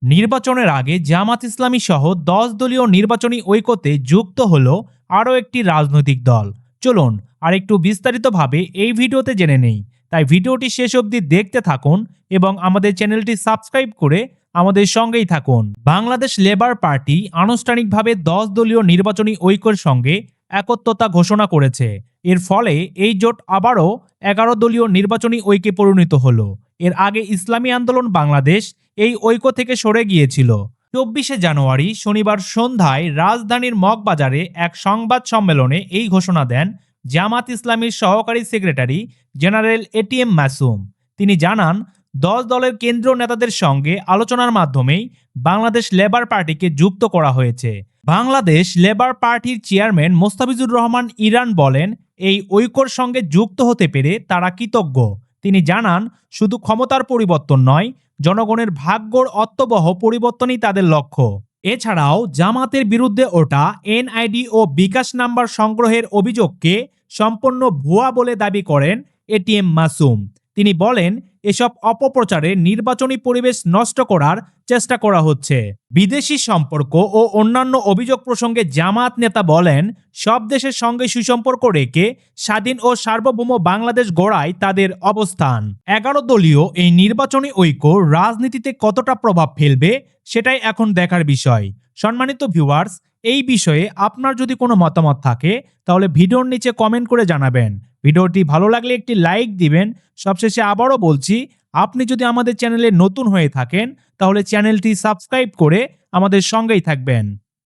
নির্বাচনের আগে জামাত ইসলামী সহ ১০ দলীয় নির্বাচনী ঐক্যতে যুক্ত হল আরও একটি রাজনৈতিক দল। চলুন আর একটু বিস্তারিতভাবে এই ভিডিওতে জেনে নেই। তাই ভিডিওটি শেষ অবধি দেখতে থাকুন এবং আমাদের চ্যানেলটি সাবস্ক্রাইব করে আমাদের সঙ্গেই থাকুন। বাংলাদেশ লেবার পার্টি আনুষ্ঠানিকভাবে ১০ দলীয় নির্বাচনী ঐক্যের সঙ্গে একত্রতা ঘোষণা করেছে। এর ফলে এই জোট আবারও ১১ দলীয় নির্বাচনী ঐক্যে পরিণত হল। এর আগে ইসলামী আন্দোলন বাংলাদেশ এই ঐক্য থেকে সরে গিয়েছিল। ২৪শে জানুয়ারি শনিবার সন্ধ্যায় রাজধানীর মগবাজারে এক সংবাদ সম্মেলনে এই ঘোষণা দেন জামাত ইসলামীর সহকারী সেক্রেটারি জেনারেল এটিএম মাসুম। তিনি জানান, ১০ দলের কেন্দ্রীয় নেতাদের সঙ্গে আলোচনার মাধ্যমেই বাংলাদেশ লেবার পার্টিকে যুক্ত করা হয়েছে। বাংলাদেশ লেবার পার্টির চেয়ারম্যান মোস্তাফিজুর রহমান ইরান বলেন, এই ঐক্যর সঙ্গে যুক্ত হতে পেরে তারা কৃতজ্ঞ। তিনি জানান, শুধু ক্ষমতার পরিবর্তন নয়, জনগণের ভাগ্যর অর্থবহ পরিবর্তনই তাদের লক্ষ্য। এছাড়াও জামাতের বিরুদ্ধে ওঠা এনআইডি ও বিকাশ নাম্বার সংগ্রহের অভিযোগকে সম্পূর্ণ ভুয়া বলে দাবি করেন এটিএম মাসুম। তিনি বলেন, এসব অপপ্রচারে নির্বাচনী পরিবেশ নষ্ট করার চেষ্টা করা হচ্ছে। বিদেশি সম্পর্ক ও অন্যান্য অভিযোগ প্রসঙ্গে জামাত নেতা বলেন, সব দেশের সঙ্গে সুসম্পর্ক রেখে স্বাধীন ও সার্বভৌম বাংলাদেশ গড়ায় তাদের অবস্থান। ১১ দলীয় এই নির্বাচনী ঐক্য রাজনীতিতে কতটা প্রভাব ফেলবে সেটাই এখন দেখার বিষয়। সম্মানিত ভিউয়ার্স, এই বিষয়ে আপনার যদি কোনো মতামত থাকে তাহলে ভিডিওর নিচে কমেন্ট করে জানাবেন। ভিডিওটি ভালো লাগলে একটি লাইক দিবেন। সবশেষে আবারও বলছি, আপনি যদি আমাদের চ্যানেলে নতুন হয়ে থাকেন তাহলে চ্যানেলটি সাবস্ক্রাইব করে আমাদের সঙ্গেই থাকবেন।